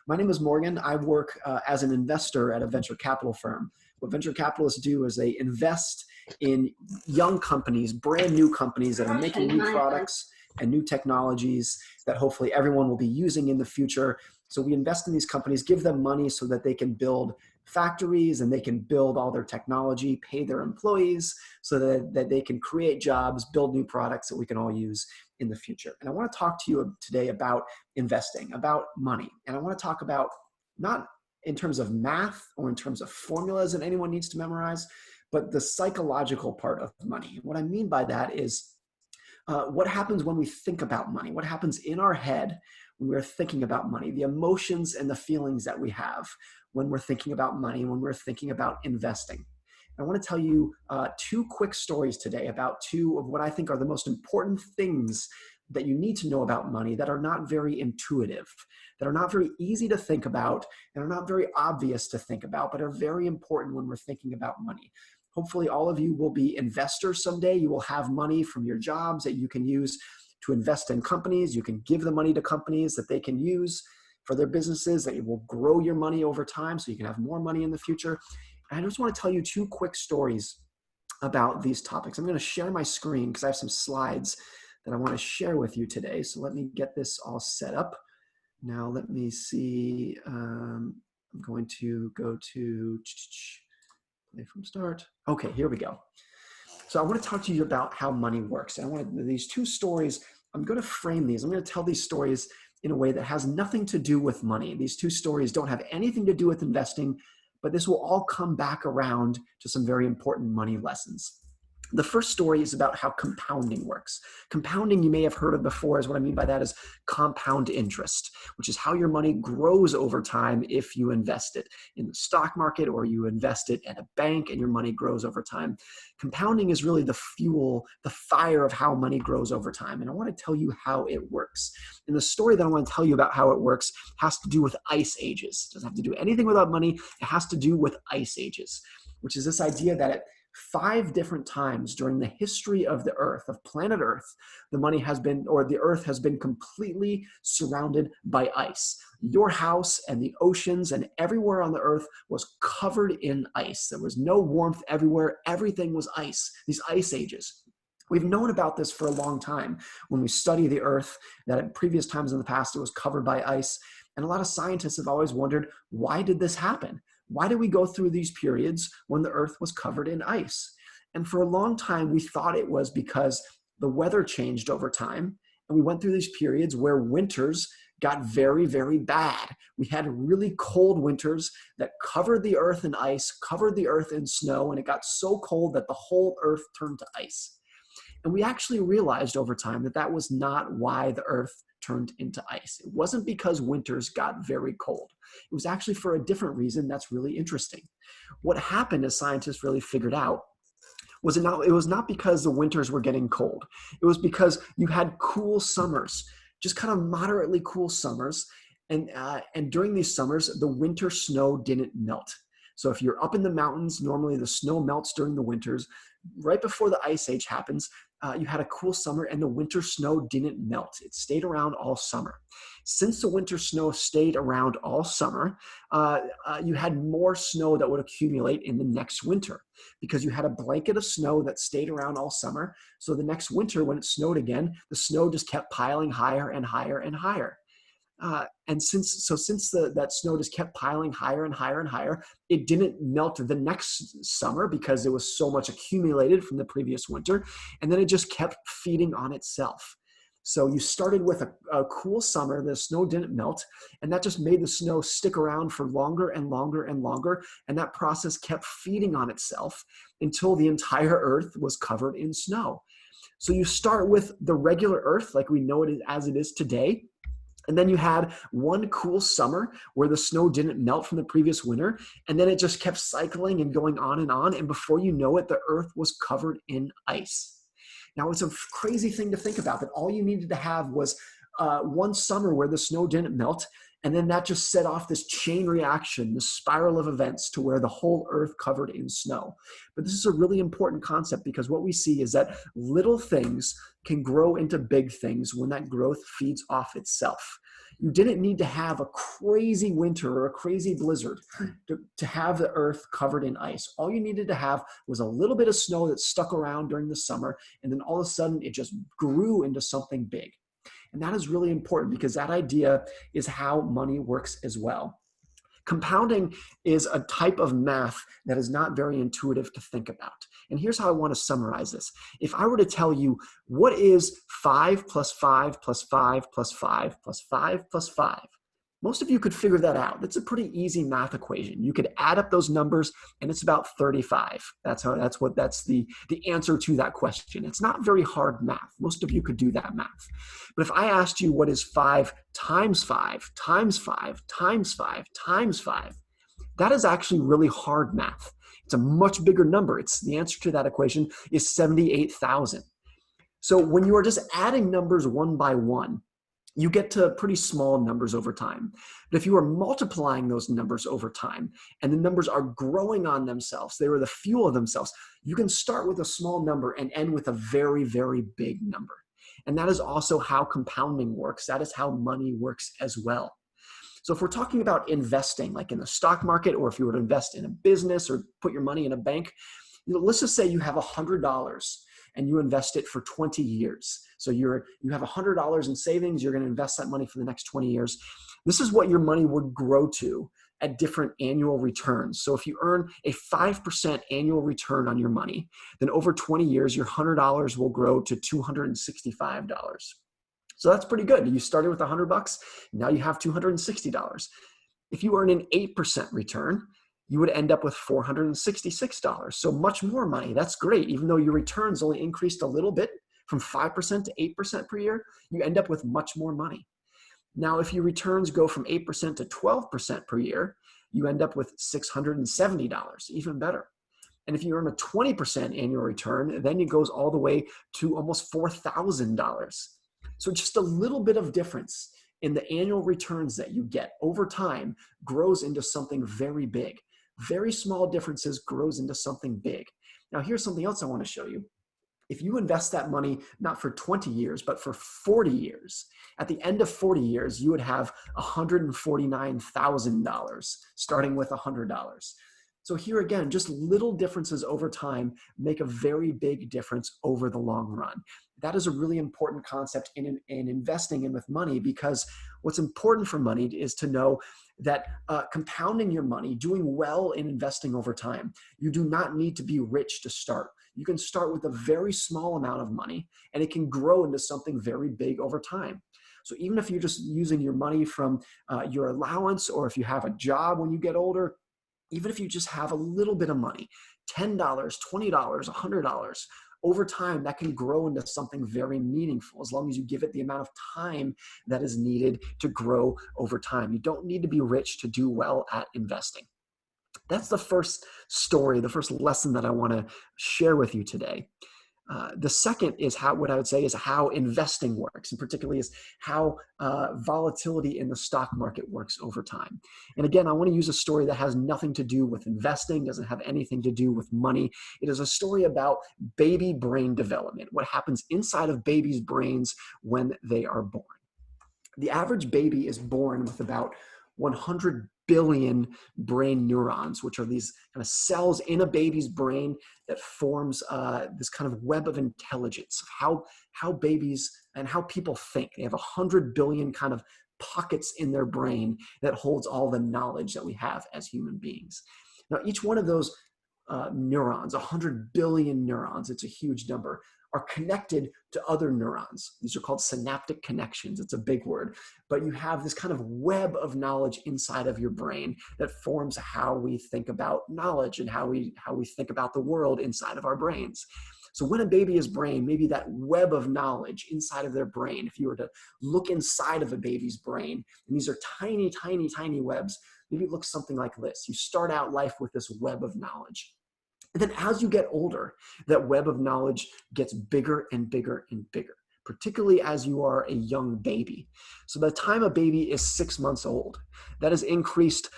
My name is Morgan. I work as an investor at a venture capital firm. What venture capitalists do is they invest in young companies, brand new companies that are making new products and new technologies that hopefully everyone will be using in the future. So we invest in these companies, give them money so that they can build factories and they can build all their technology, pay their employees so that they can create jobs, build new products that we can all use in the future. And I want to talk to you today about investing, about money. And I want to talk about not in terms of math or in terms of formulas that anyone needs to memorize, but the psychological part of money. What I mean by that is what happens when we think about money? What happens in our head when we're thinking about money? The emotions and the feelings that we have when we're thinking about money, when we're thinking about investing. I want to tell you two quick stories today about two of what I think are the most important things that you need to know about money that are not very intuitive, that are not very easy to think about, and are not very obvious to think about, but are very important when we're thinking about money. Hopefully all of you will be investors someday. You will have money from your jobs that you can use to invest in companies. You can give the money to companies that they can use for their businesses, that it will grow your money over time so you can have more money in the future. And I just want to tell you two quick stories about these topics. I'm going to share my screen because I have some slides that I want to share with you today. So let me get this all set up. Now let me see. I'm going to go to play from start. Okay, here we go. So I want to talk to you about how money works. And I want these two stories, I'm going to frame these. I'm going to tell these stories in a way that has nothing to do with money. These two stories don't have anything to do with investing, but this will all come back around to some very important money lessons. The first story is about how compounding works. Compounding, you may have heard of before, is what I mean by that is compound interest, which is how your money grows over time if you invest it in the stock market or you invest it at a bank and your money grows over time. Compounding is really the fuel, the fire of how money grows over time. And I want to tell you how it works. And the story that I want to tell you about how it works has to do with ice ages. It doesn't have to do anything without money. It has to do with ice ages, which is this idea that at 5 different times during the history of the earth, of planet Earth, the earth has been completely surrounded by ice. Your house and the oceans and everywhere on the earth was covered in ice. There was no warmth everywhere. Everything was ice, these ice ages. We've known about this for a long time. When we study the earth, that at previous times in the past, it was covered by ice. And a lot of scientists have always wondered, why did this happen? Why did we go through these periods when the earth was covered in ice? And for a long time, we thought it was because the weather changed over time. And we went through these periods where winters got very, very bad. We had really cold winters that covered the earth in ice, covered the earth in snow, and it got so cold that the whole earth turned to ice. And we actually realized over time that that was not why the earth turned into ice. It wasn't because winters got very cold. It was actually for a different reason that's really interesting. What happened, as scientists really figured out, it was not because the winters were getting cold. It was because you had cool summers, just kind of moderately cool summers. And during these summers, the winter snow didn't melt. So if you're up in the mountains, normally the snow melts during the winters. Right before the ice age happens, you had a cool summer and the winter snow didn't melt. It stayed around all summer. Since the winter snow stayed around all summer, you had more snow that would accumulate in the next winter because you had a blanket of snow that stayed around all summer. So the next winter when it snowed again, the snow just kept piling higher and higher and higher. And since that snow just kept piling higher and higher and higher, it didn't melt the next summer because there was so much accumulated from the previous winter. And then it just kept feeding on itself. So you started with a cool summer, the snow didn't melt, and that just made the snow stick around for longer and longer and longer. And that process kept feeding on itself until the entire earth was covered in snow. So you start with the regular earth like we know it as it is today. And then you had one cool summer where the snow didn't melt from the previous winter. And then it just kept cycling and going on. And before you know it, the earth was covered in ice. Now, it's a crazy thing to think about that all you needed to have was one summer where the snow didn't melt. And then that just set off this chain reaction, this spiral of events to where the whole earth covered in snow. But this is a really important concept because what we see is that little things can grow into big things when that growth feeds off itself. You didn't need to have a crazy winter or a crazy blizzard to have the earth covered in ice. All you needed to have was a little bit of snow that stuck around during the summer, and then all of a sudden it just grew into something big. And that is really important because that idea is how money works as well. Compounding is a type of math that is not very intuitive to think about. And here's how I want to summarize this. If I were to tell you what is 5 plus 5 plus 5 plus 5 plus 5 plus 5, most of you could figure that out. That's a pretty easy math equation. You could add up those numbers and it's about 35. That's the answer to that question. It's not very hard math. Most of you could do that math. But if I asked you what is 5 times 5 times 5 times 5 times 5, that is actually really hard math. It's a much bigger number. The answer to that equation is 78,000. So when you are just adding numbers one by one, you get to pretty small numbers over time. But if you are multiplying those numbers over time and the numbers are growing on themselves, they are the fuel of themselves, you can start with a small number and end with a very, very big number. And that is also how compounding works. That is how money works as well. So if we're talking about investing, like in the stock market, or if you were to invest in a business or put your money in a bank, let's just say you have $100 and you invest it for 20 years. So you have $100 in savings, you're going to invest that money for the next 20 years. This is what your money would grow to at different annual returns. So if you earn a 5% annual return on your money, then over 20 years, your $100 will grow to $265. So that's pretty good. You started with $100, now you have $260. If you earn an 8% return, you would end up with $466. So much more money. That's great. Even though your returns only increased a little bit from 5% to 8% per year, you end up with much more money. Now, if your returns go from 8% to 12% per year, you end up with $670, even better. And if you earn a 20% annual return, then it goes all the way to almost $4,000. So just a little bit of difference in the annual returns that you get over time grows into something very big. Very small differences grows into something big. Now, here's something else I want to show you. If you invest that money not for 20 years, but for 40 years, at the end of 40 years, you would have $149,000, starting with $100. So here again, just little differences over time make a very big difference over the long run. That is a really important concept in investing and with money, because what's important for money is to know that compounding your money, doing well in investing over time, you do not need to be rich to start. You can start with a very small amount of money and it can grow into something very big over time. So even if you're just using your money from your allowance, or if you have a job when you get older, even if you just have a little bit of money, $10, $20, $100, over time, that can grow into something very meaningful as long as you give it the amount of time that is needed to grow over time. You don't need to be rich to do well at investing. That's the first story, the first lesson that I want to share with you today. The second is what I would say is how investing works, and particularly is how volatility in the stock market works over time. And again, I want to use a story that has nothing to do with investing, doesn't have anything to do with money. It is a story about baby brain development, what happens inside of babies' brains when they are born. The average baby is born with about 100 billion brain neurons, which are these kind of cells in a baby's brain that forms this kind of web of intelligence of how babies and how people think. They have 100 billion kind of pockets in their brain that holds all the knowledge that we have as human beings. Now, each one of those neurons, 100 billion neurons, it's a huge number, are connected to other neurons. These are called synaptic connections. It's a big word, but you have this kind of web of knowledge inside of your brain that forms how we think about knowledge and how we think about the world inside of our brains. So when a baby is born, maybe that web of knowledge inside of their brain, if you were to look inside of a baby's brain, and these are tiny, tiny, tiny webs, maybe it looks something like this. You start out life with this web of knowledge. And then as you get older, that web of knowledge gets bigger and bigger and bigger, particularly as you are a young baby. So by the time a baby is 6 months old, that has increased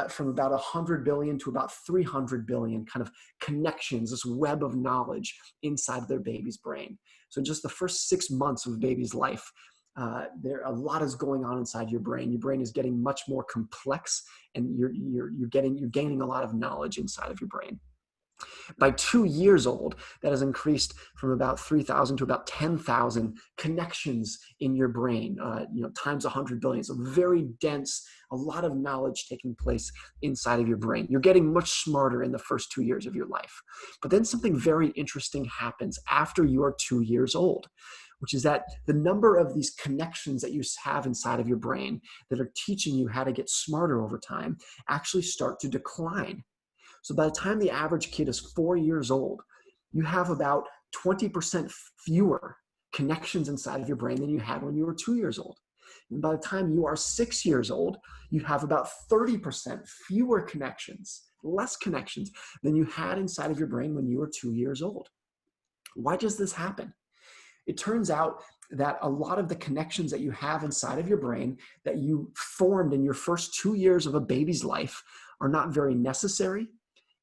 from about 100 billion to about 300 billion kind of connections, this web of knowledge inside of their baby's brain. So in just the first 6 months of a baby's life, a lot is going on inside your brain. Your brain is getting much more complex, and you're gaining a lot of knowledge inside of your brain. By 2 years old, that has increased from about 3,000 to about 10,000 connections in your brain, times 100 billion. So very dense, a lot of knowledge taking place inside of your brain. You're getting much smarter in the first 2 years of your life. But then something very interesting happens after you are 2 years old, which is that the number of these connections that you have inside of your brain that are teaching you how to get smarter over time actually start to decline. So by the time the average kid is 4 years old, you have about 20% fewer connections inside of your brain than you had when you were 2 years old. And by the time you are 6 years old, you have about 30% fewer connections, less connections than you had inside of your brain when you were 2 years old. Why does this happen? It turns out that a lot of the connections that you have inside of your brain that you formed in your first 2 years of a baby's life are not very necessary.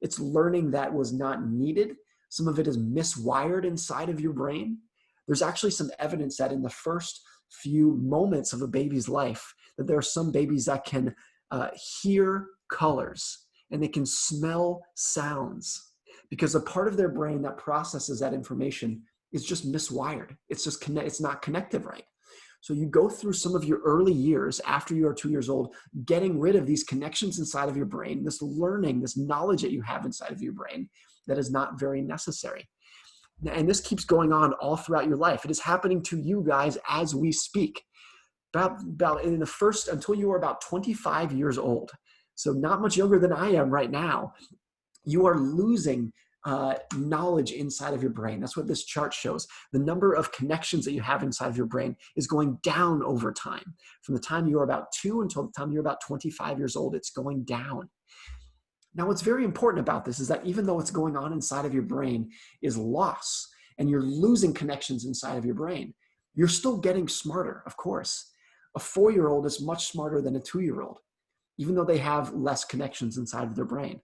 It's learning that was not needed. Some of it is miswired inside of your brain. There's actually some evidence that in the first few moments of a baby's life, that there are some babies that can hear colors and they can smell sounds, because a part of their brain that processes that information is just miswired. It's not connected right. So you go through some of your early years after you are 2 years old, getting rid of these connections inside of your brain, this learning, this knowledge that you have inside of your brain that is not very necessary. And this keeps going on all throughout your life. It is happening to you guys as we speak. About in the first, until you are about 25 years old, so not much younger than I am right now, you are losing knowledge inside of your brain. That's what this chart shows. The number of connections that you have inside of your brain is going down over time. From the time you're about 2 until the time you're about 25 years old, it's going down. Now, what's very important about this is that even though what's going on inside of your brain is loss, and you're losing connections inside of your brain, you're still getting smarter, of course. A 4-year-old is much smarter than a 2-year-old, even though they have less connections inside of their brain.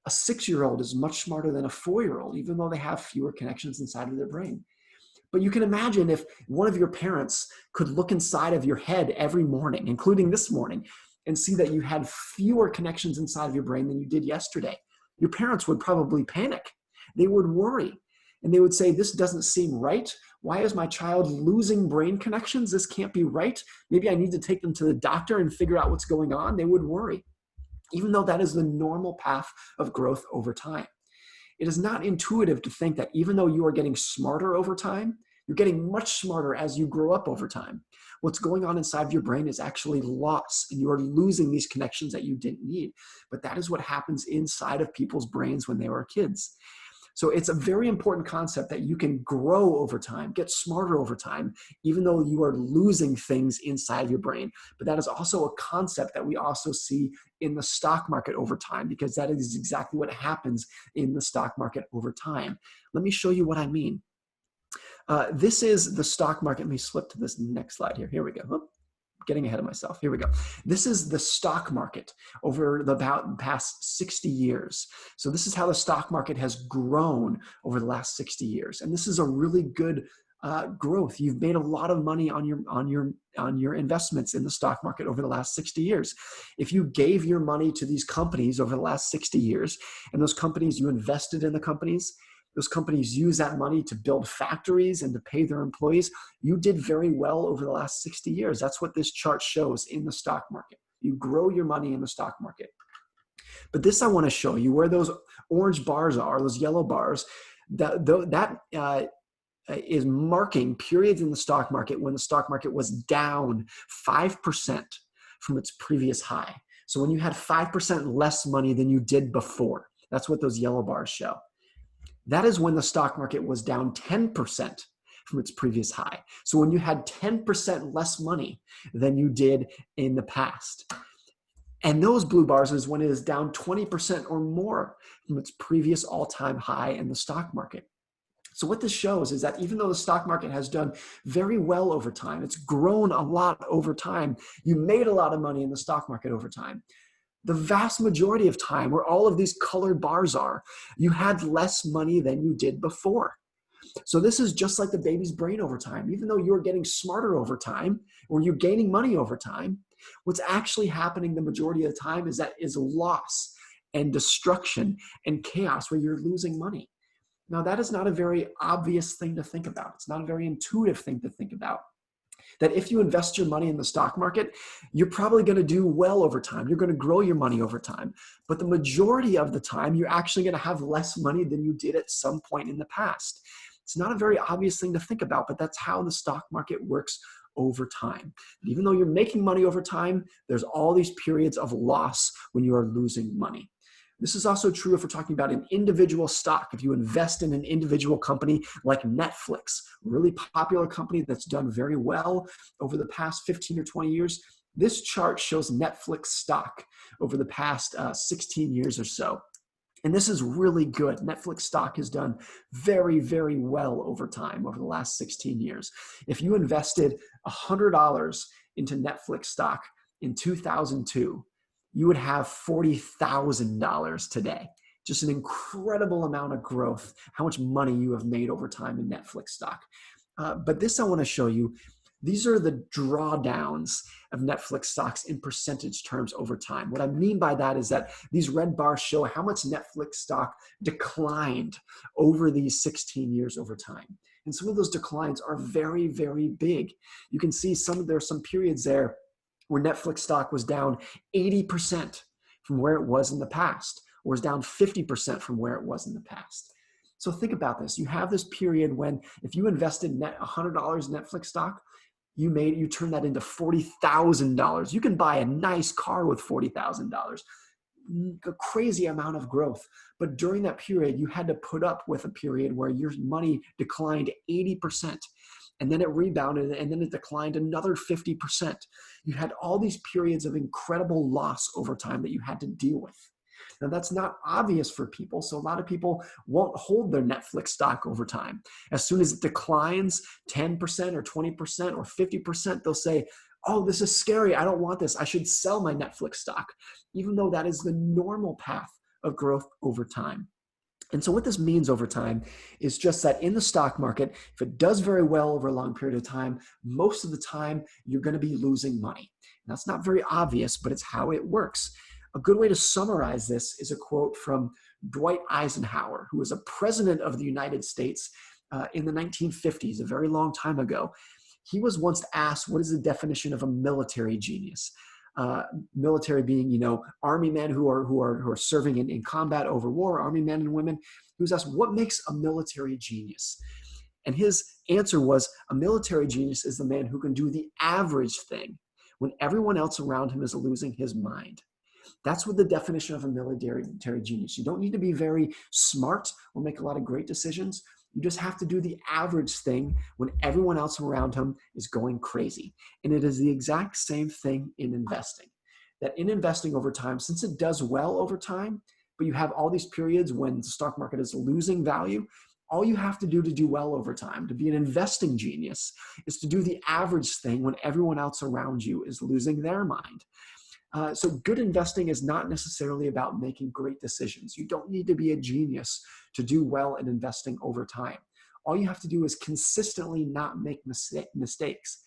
A 6-year-old is much smarter than a 4-year-old, even though they have fewer connections inside of their brain. But you can imagine if one of your parents could look inside of your head every morning, including this morning, and see that you had fewer connections inside of your brain than you did yesterday. Your parents would probably panic. They would worry. And they would say, this doesn't seem right. Why is my child losing brain connections? This can't be right. Maybe I need to take them to the doctor and figure out what's going on. They would worry, even though that is the normal path of growth over time. It is not intuitive to think that even though you are getting smarter over time, you're getting much smarter as you grow up over time. What's going on inside of your brain is actually loss, and you are losing these connections that you didn't need. But that is what happens inside of people's brains when they were kids. So it's a very important concept that you can grow over time, get smarter over time, even though you are losing things inside of your brain. But that is also a concept that we also see in the stock market over time, because that is exactly what happens in the stock market over time. Let me show you what I mean. This is the stock market. Let me flip to this next slide here. Here we go. Oh, getting ahead of myself. Here we go. This is the stock market over the past 60 years. So this is how the stock market has grown over the last 60 years. And this is a really good growth. You've made a lot of money on your investments in the stock market over the last 60 years. If you gave your money to these companies over the last 60 years, and those companies, you invested in the companies, those companies use that money to build factories and to pay their employees, you did very well over the last 60 years. That's what this chart shows in the stock market. You grow your money in the stock market. But this I want to show you where those orange bars are, those yellow bars, that is marking periods in the stock market when the stock market was down 5% from its previous high. So when you had 5% less money than you did before, that's what those yellow bars show. That is when the stock market was down 10% from its previous high. So when you had 10% less money than you did in the past. And those blue bars is when it is down 20% or more from its previous all-time high in the stock market. So what this shows is that even though the stock market has done very well over time, it's grown a lot over time, you made a lot of money in the stock market over time. The vast majority of time, where all of these colored bars are, you had less money than you did before. So this is just like the baby's brain over time. Even though you're getting smarter over time, or you're gaining money over time, what's actually happening the majority of the time is loss and destruction and chaos where you're losing money. Now, that is not a very obvious thing to think about. It's not a very intuitive thing to think about. That if you invest your money in the stock market, you're probably going to do well over time. You're going to grow your money over time. But the majority of the time, you're actually going to have less money than you did at some point in the past. It's not a very obvious thing to think about, but that's how the stock market works over time. Even though you're making money over time, there's all these periods of loss when you are losing money. This is also true if we're talking about an individual stock. If you invest in an individual company like Netflix, a really popular company that's done very well over the past 15 or 20 years, this chart shows Netflix stock over the past 16 years or so. And this is really good. Netflix stock has done very, very well over time, over the last 16 years. If you invested $100 into Netflix stock in 2002, you would have $40,000 today. Just an incredible amount of growth, how much money you have made over time in Netflix stock. But this I want to show you. These are the drawdowns of Netflix stocks in percentage terms over time. What I mean by that is that these red bars show how much Netflix stock declined over these 16 years over time. And some of those declines are very, very big. You can see there's some periods there where Netflix stock was down 80% from where it was in the past, or was down 50% from where it was in the past. So think about this. You have this period when if you invested $100 in Netflix stock, you turn that into $40,000. You can buy a nice car with $40,000. A crazy amount of growth. But during that period, you had to put up with a period where your money declined 80%. And then it rebounded, and then it declined another 50%. You had all these periods of incredible loss over time that you had to deal with. Now, that's not obvious for people, so a lot of people won't hold their Netflix stock over time. As soon as it declines 10% or 20% or 50%, they'll say, oh, this is scary. I don't want this. I should sell my Netflix stock, even though that is the normal path of growth over time. And so what this means over time is just that in the stock market, if it does very well over a long period of time, most of the time you're going to be losing money. And that's not very obvious, but it's how it works. A good way to summarize this is a quote from Dwight Eisenhower, who was a president of the United States in the 1950s, a very long time ago. He was once asked, what is the definition of a military genius? Military being, army men who are serving in combat over war, army men and women. He was asked, what makes a military genius? And his answer was, a military genius is the man who can do the average thing when everyone else around him is losing his mind. That's what the definition of a military genius. You don't need to be very smart or make a lot of great decisions. You just have to do the average thing when everyone else around him is going crazy. And it is the exact same thing in investing. That in investing over time, since it does well over time, but you have all these periods when the stock market is losing value, all you have to do well over time, to be an investing genius, is to do the average thing when everyone else around you is losing their mind. So good investing is not necessarily about making great decisions. You don't need to be a genius to do well in investing over time. All you have to do is consistently not make mistakes,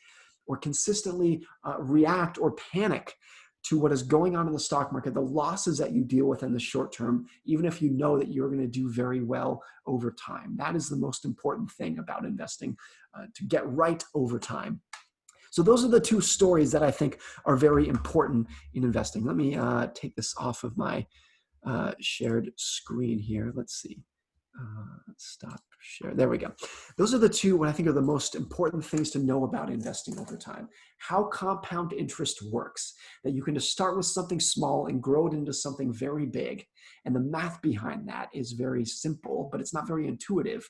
or consistently react or panic to what is going on in the stock market, the losses that you deal with in the short term, even if you know that you're going to do very well over time. That is the most important thing about investing, to get right over time. So those are the two stories that I think are very important in investing. Let me take this off of my shared screen here. Let's see. Stop share. There we go. Those are the two what I think are the most important things to know about investing over time. How compound interest works, that you can just start with something small and grow it into something very big. And the math behind that is very simple, but it's not very intuitive.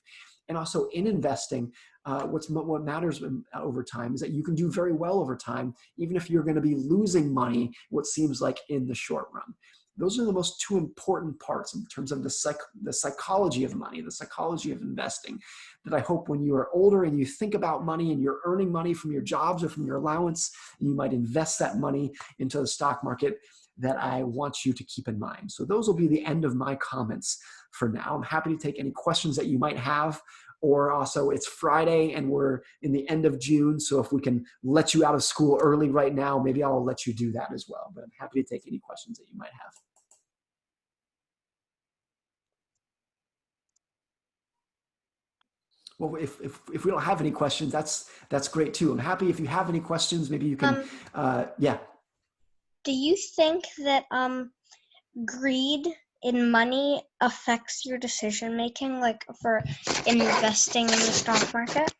And also in investing, what matters over time is that you can do very well over time, even if you're going to be losing money, what seems like in the short run. Those are the most two important parts in terms of the psychology of money, the psychology of investing, that I hope when you are older and you think about money and you're earning money from your jobs or from your allowance, and you might invest that money into the stock market, that I want you to keep in mind. So those will be the end of my comments for now. I'm happy to take any questions that you might have or also it's Friday and we're in the end of June. So if we can let you out of school early right now, maybe I'll let you do that as well. But I'm happy to take any questions that you might have. Well, if we don't have any questions, that's great too. I'm happy if you have any questions, maybe you can, yeah. Do you think that greed in money affects your decision making, like for investing in the stock market?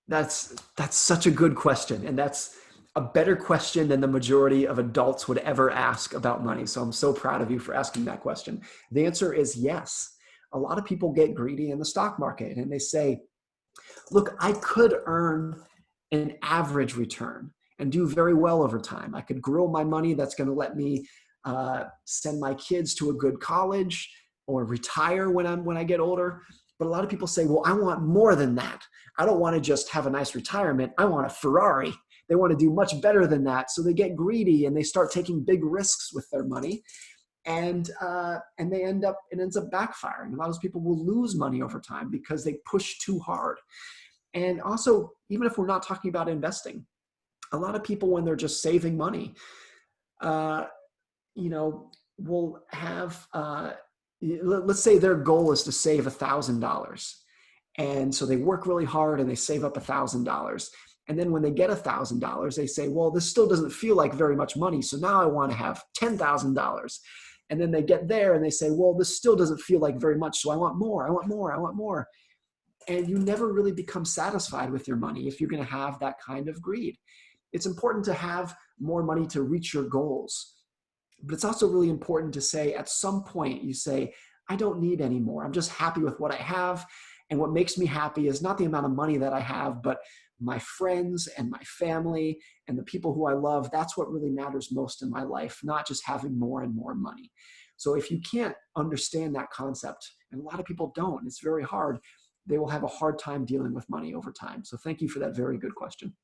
That's such a good question, and that's a better question than the majority of adults would ever ask about money. So I'm so proud of you for asking that question. The answer is yes. A lot of people get greedy in the stock market, and they say, look, I could earn an average return and do very well over time. I could grow my money that's going to let me send my kids to a good college or retire when I get older. But a lot of people say, well, I want more than that. I don't want to just have a nice retirement. I want a Ferrari. They want to do much better than that. So they get greedy and they start taking big risks with their money. And they it ends up backfiring. A lot of people will lose money over time because they push too hard. And also, even if we're not talking about investing, a lot of people, when they're just saving money, uh, will have, let's say their goal is to save $1,000. And so they work really hard and they save up $1,000. And then when they get $1,000, they say, well, this still doesn't feel like very much money. So now I want to have $10,000. And then they get there and they say, well, this still doesn't feel like very much. So I want more, I want more, I want more. And you never really become satisfied with your money if you're going to have that kind of greed. It's important to have more money to reach your goals. But it's also really important to say at some point, you say, I don't need any more. I'm just happy with what I have. And what makes me happy is not the amount of money that I have, but my friends and my family and the people who I love. That's what really matters most in my life, not just having more and more money. So if you can't understand that concept, and a lot of people don't, it's very hard, they will have a hard time dealing with money over time. So thank you for that very good question.